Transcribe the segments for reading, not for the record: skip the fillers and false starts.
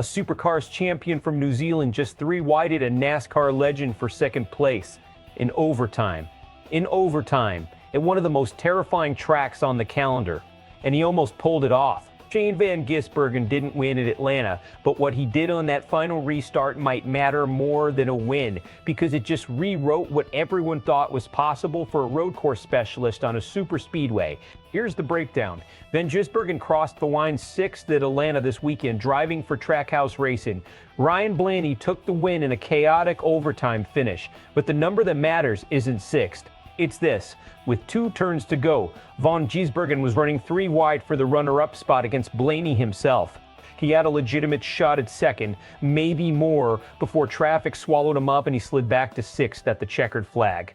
A Supercars champion from New Zealand just three-wided a NASCAR legend for second place in overtime. In overtime, at one of the most terrifying tracks on the calendar, and he almost pulled it off. Shane Van Gisbergen didn't win at Atlanta, but what he did on that final restart might matter more than a win, because it just rewrote what everyone thought was possible for a road course specialist on a superspeedway. Here's the breakdown. Van Gisbergen crossed the line 6th at Atlanta this weekend, driving for Trackhouse Racing. Ryan Blaney took the win in a chaotic overtime finish, but the number that matters isn't 6th. It's this. With 2 turns to go, Van Gisbergen was running 3 wide for the runner-up spot against Blaney himself. He had a legitimate shot at second, maybe more, before traffic swallowed him up and he slid back to 6th at the checkered flag.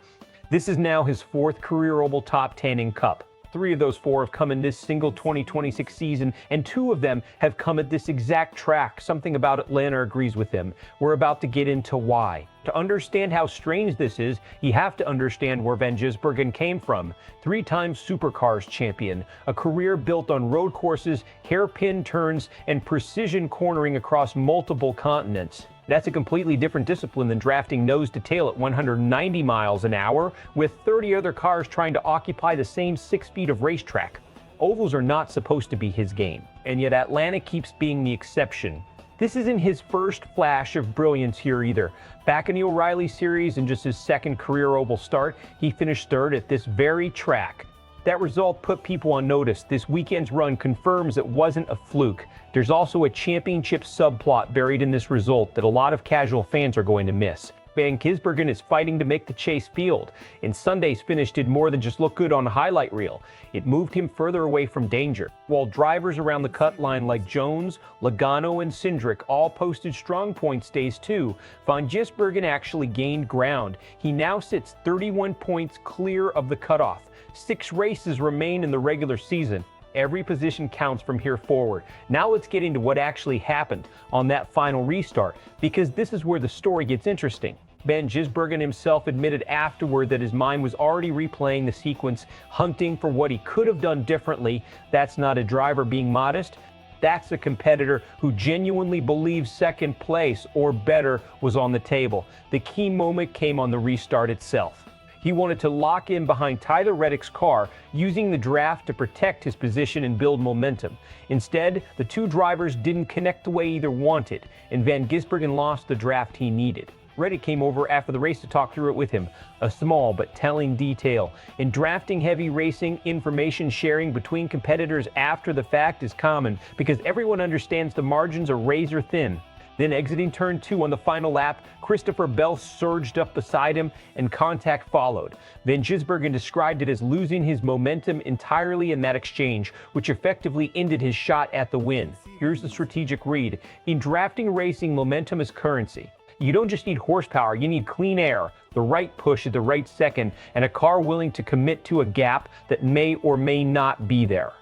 This is now his 4th career oval top 10 in Cup. 3 of those 4 have come in this single 2026 season, and 2 of them have come at this exact track. Something about Atlanta agrees with him. We're about to get into why. To understand how strange this is, you have to understand where Van Gisbergen came from. 3-time Supercars champion, a career built on road courses, hairpin turns, and precision cornering across multiple continents. That's a completely different discipline than drafting nose to tail at 190 miles an hour with 30 other cars trying to occupy the same 6 feet of racetrack. Ovals are not supposed to be his game, and yet Atlanta keeps being the exception. This isn't his first flash of brilliance here either. Back in the O'Reilly series and just his 2nd career oval start, he finished 3rd at this very track. That result put people on notice. This weekend's run confirms it wasn't a fluke. There's also a championship subplot buried in this result that a lot of casual fans are going to miss. Van Gisbergen is fighting to make the chase field, and Sunday's finish did more than just look good on a highlight reel. It moved him further away from danger. While drivers around the cut line like Jones, Logano, and Cindric all posted strong points days too, Van Gisbergen actually gained ground. He now sits 31 points clear of the cutoff. 6 races remain in the regular season. Every position counts from here forward. Now let's get into what actually happened on that final restart, because this is where the story gets interesting. Van Gisbergen himself admitted afterward that his mind was already replaying the sequence, hunting for what he could have done differently. That's not a driver being modest. That's a competitor who genuinely believes second place or better was on the table. The key moment came on the restart itself. He wanted to lock in behind Tyler Reddick's car, using the draft to protect his position and build momentum. Instead, the 2 drivers didn't connect the way either wanted, and Van Gisbergen lost the draft he needed. Reddick came over after the race to talk through it with him, a small but telling detail. In drafting-heavy racing, information sharing between competitors after the fact is common because everyone understands the margins are razor thin. Then exiting turn 2 on the final lap, Christopher Bell surged up beside him and contact followed. Van Gisbergen described it as losing his momentum entirely in that exchange, which effectively ended his shot at the win. Here's the strategic read. In drafting racing, momentum is currency. You don't just need horsepower, you need clean air, the right push at the right second, and a car willing to commit to a gap that may or may not be there.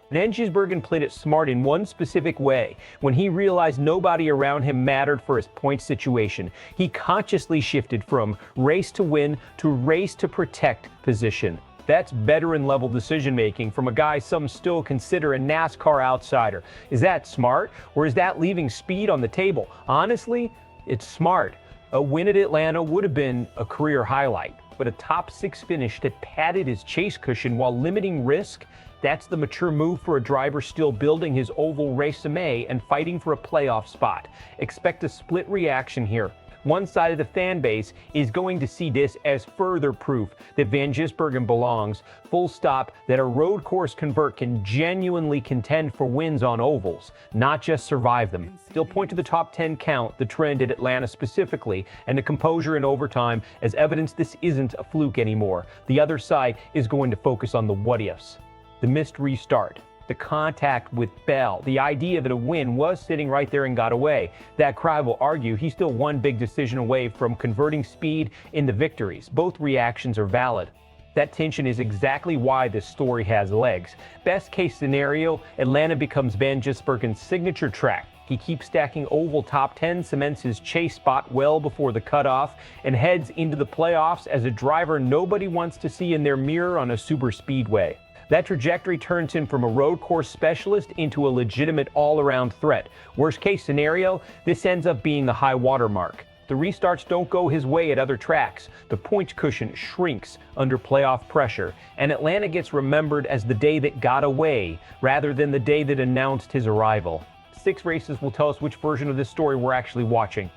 Van Gisbergen played it smart in one specific way. When he realized nobody around him mattered for his point situation, he consciously shifted from race to win to race to protect position. That's veteran-level decision-making from a guy some still consider a NASCAR outsider. Is that smart, or is that leaving speed on the table? Honestly, it's smart. A win at Atlanta would have been a career highlight, but a top 6 finish that padded his chase cushion while limiting risk, that's the mature move for a driver still building his oval resume and fighting for a playoff spot. Expect a split reaction here. One side of the fan base is going to see this as further proof that Van Gisbergen belongs, full stop, that a road course convert can genuinely contend for wins on ovals, not just survive them. They'll point to the top 10 count, the trend at Atlanta specifically, and the composure in overtime as evidence this isn't a fluke anymore. The other side is going to focus on the what-ifs. The missed restart, the contact with Bell, the idea that a win was sitting right there and got away. That crowd will argue he's still one big decision away from converting speed into victories. Both reactions are valid. That tension is exactly why this story has legs. Best case scenario, Atlanta becomes Van Gisbergen's signature track. He keeps stacking oval top 10, cements his chase spot well before the cutoff, and heads into the playoffs as a driver nobody wants to see in their mirror on a superspeedway. That trajectory turns him from a road course specialist into a legitimate all-around threat. Worst case scenario, this ends up being the high water mark. The restarts don't go his way at other tracks. The points cushion shrinks under playoff pressure, and Atlanta gets remembered as the day that got away rather than the day that announced his arrival. 6 races will tell us which version of this story we're actually watching.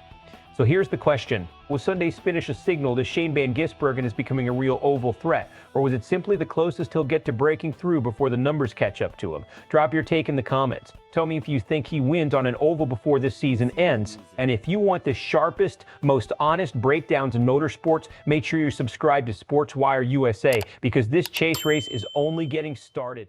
So here's the question. Was Sunday's finish a signal that Shane Van Gisbergen is becoming a real oval threat? Or was it simply the closest he'll get to breaking through before the numbers catch up to him? Drop your take in the comments. Tell me if you think he wins on an oval before this season ends. And if you want the sharpest, most honest breakdowns in motorsports, make sure you subscribe to SportsWire USA, because this chase race is only getting started.